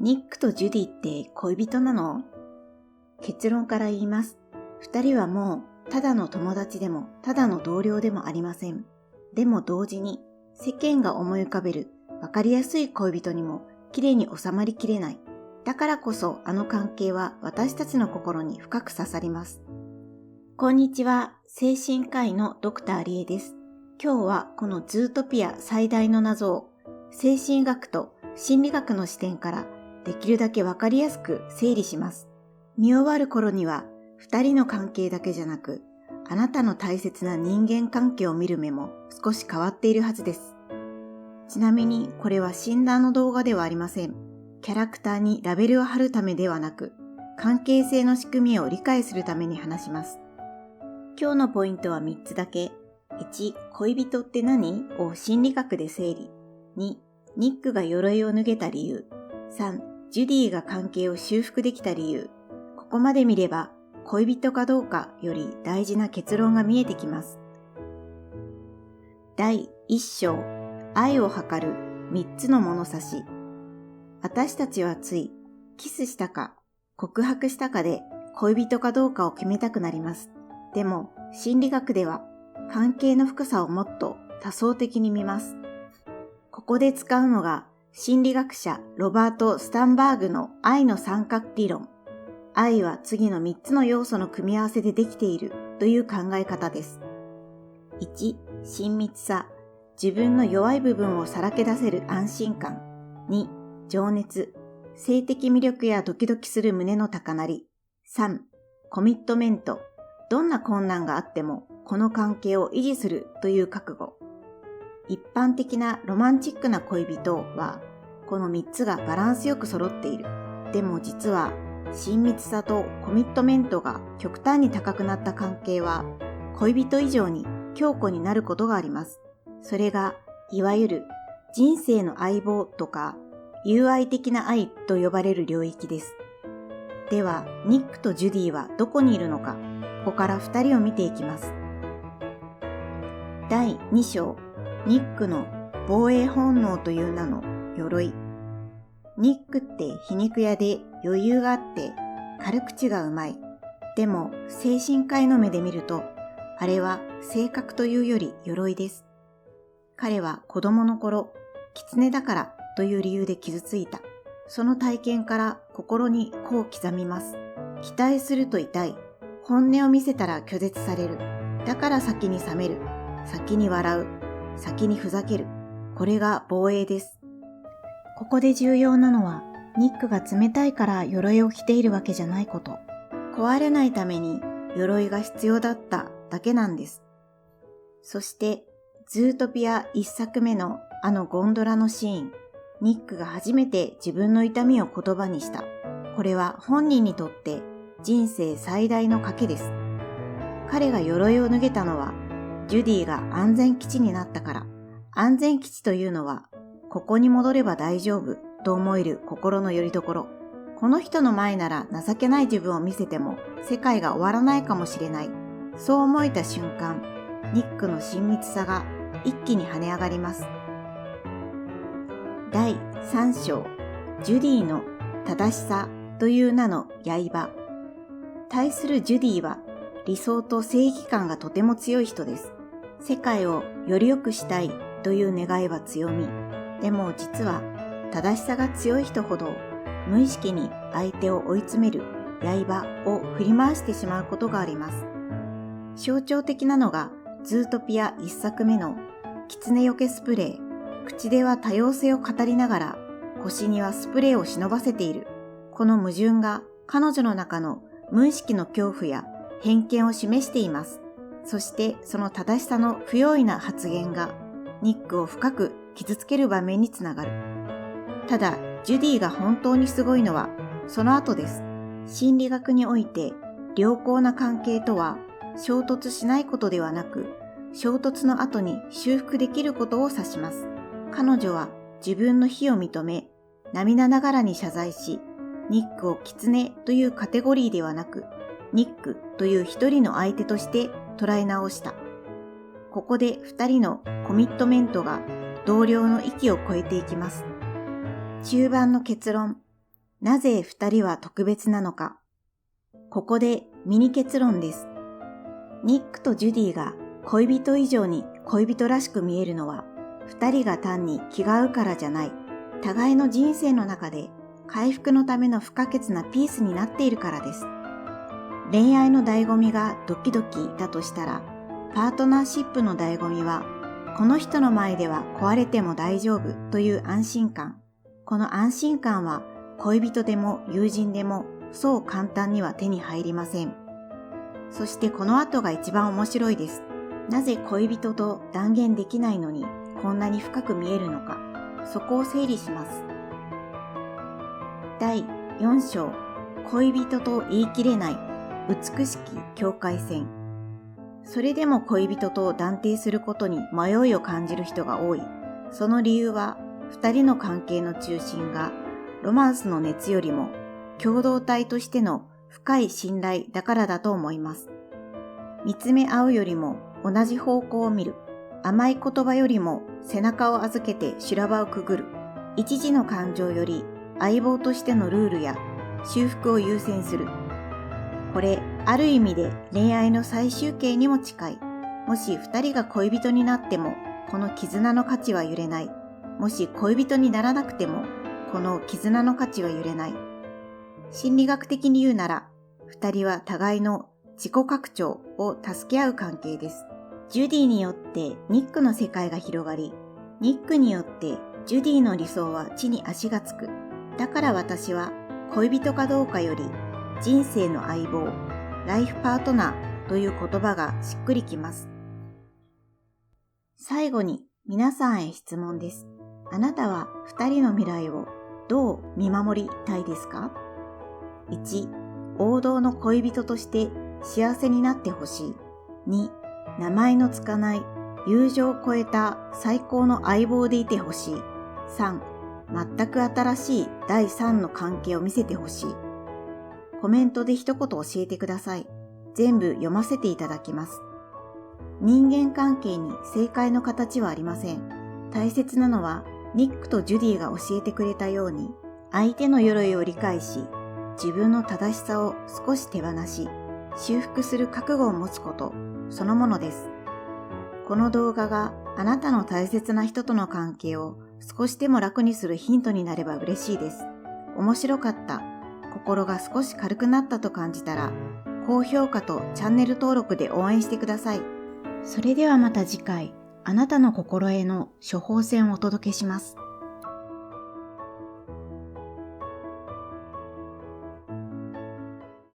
ニックとジュディって恋人なの？結論から言います。二人はもうただの友達でもただの同僚でもありません。でも同時に世間が思い浮かべるわかりやすい恋人にも綺麗に収まりきれない。だからこそあの関係は私たちの心に深く刺さります。こんにちは、精神科医のドクターリエです。今日はこのズートピア最大の謎を精神学と心理学の視点からできるだけわかりやすく整理します。見終わる頃には二人の関係だけじゃなく、あなたの大切な人間関係を見る目も少し変わっているはずです。ちなみにこれは診断の動画ではありません。キャラクターにラベルを貼るためではなく、関係性の仕組みを理解するために話します。今日のポイントは3つだけ。1、恋人って何？を心理学で整理。2、ニックが鎧を脱げた理由。3、ジュディが関係を修復できた理由。ここまで見れば、恋人かどうかより大事な結論が見えてきます。第1章、愛を測る3つの物差し。私たちはつい、キスしたか、告白したかで恋人かどうかを決めたくなります。でも、心理学では、関係の深さをもっと多層的に見ます。ここで使うのが、心理学者ロバート・スタンバーグの愛の三角理論。愛は次の3つの要素の組み合わせでできているという考え方です。1、親密さ。自分の弱い部分をさらけ出せる安心感。2、情熱。性的魅力やドキドキする胸の高鳴り。3、コミットメント。どんな困難があってもこの関係を維持するという覚悟。一般的なロマンチックな恋人はこの3つがバランスよく揃っている。でも実は親密さとコミットメントが極端に高くなった関係は恋人以上に強固になることがあります。それがいわゆる人生の相棒とか友愛的な愛と呼ばれる領域です。ではニックとジュディはどこにいるのか。ここから2人を見ていきます。第2章、ニックの防衛本能という名の鎧。ニックって皮肉屋で余裕があって軽口がうまい。でも精神科医の目で見ると、あれは性格というより鎧です。彼は子供の頃、狐だからという理由で傷ついた。その体験から心にこう刻みます。期待すると痛い。本音を見せたら拒絶される。だから先に冷める。先に笑う。先にふざける。これが防衛です。ここで重要なのは、ニックが冷たいから鎧を着ているわけじゃないこと。壊れないために鎧が必要だっただけなんです。そして、ズートピア1作目のあのゴンドラのシーン。ニックが初めて自分の痛みを言葉にした。これは本人にとって人生最大の賭けです。彼が鎧を脱げたのは、ジュディが安全基地になったから。安全基地というのは、ここに戻れば大丈夫と思える心の拠り所。この人の前なら情けない自分を見せても世界が終わらないかもしれない。そう思えた瞬間、ニックの親密さが一気に跳ね上がります。第3章、ジュディの正しさという名の刃。対するジュディは理想と正義感がとても強い人です。世界をより良くしたいという願いは強み。でも実は正しさが強い人ほど無意識に相手を追い詰める刃を振り回してしまうことがあります。象徴的なのがズートピア1作目の狐よけスプレー。口では多様性を語りながら腰にはスプレーを忍ばせている。この矛盾が彼女の中の無意識の恐怖や偏見を示しています。そしてその正しさの不用意な発言がニックを深く傷つける場面につながる。ただ、ジュディが本当にすごいのはその後です。心理学において良好な関係とは衝突しないことではなく、衝突の後に修復できることを指します。彼女は自分の非を認め、涙ながらに謝罪し、ニックを狐というカテゴリーではなく、ニックという一人の相手として捉え直した。ここで二人のコミットメントが同僚の域を超えていきます。中盤の結論。なぜ二人は特別なのか。ここでミニ結論です。ニックとジュディが恋人以上に恋人らしく見えるのは、二人が単に気が合うからじゃない。互いの人生の中で回復のための不可欠なピースになっているからです。恋愛の醍醐味がドキドキだとしたら、パートナーシップの醍醐味は、この人の前では壊れても大丈夫という安心感。この安心感は恋人でも友人でもそう簡単には手に入りません。そしてこの後が一番面白いです。なぜ恋人と断言できないのにこんなに深く見えるのか、そこを整理します。第4章、恋人と言い切れない美しき境界線。それでも恋人と断定することに迷いを感じる人が多い。その理由は、二人の関係の中心がロマンスの熱よりも共同体としての深い信頼だからだと思います。見つめ合うよりも同じ方向を見る。甘い言葉よりも背中を預けて修羅場をくぐる。一時の感情より相棒としてのルールや修復を優先する。これ、ある意味で恋愛の最終形にも近い。もし二人が恋人になっても、この絆の価値は揺れない。もし恋人にならなくても、この絆の価値は揺れない。心理学的に言うなら、二人は互いの自己拡張を助け合う関係です。ジュディによってニックの世界が広がり、ニックによってジュディの理想は地に足がつく。だから私は恋人かどうかより、人生の相棒、ライフパートナーという言葉がしっくりきます。最後に皆さんへ質問です。あなたは二人の未来をどう見守りたいですか？ 1. 王道の恋人として幸せになってほしい。2. 名前のつかない友情を超えた最高の相棒でいてほしい。3. 全く新しい第3の関係を見せてほしい。コメントで一言教えてください。全部読ませていただきます。人間関係に正解の形はありません。大切なのはニックとジュディが教えてくれたように、相手の鎧を理解し、自分の正しさを少し手放し、修復する覚悟を持つことそのものです。この動画があなたの大切な人との関係を少しでも楽にするヒントになれば嬉しいです。面白かった。心が少し軽くなったと感じたら、高評価とチャンネル登録で応援してください。それではまた次回、あなたの心への処方箋をお届けします。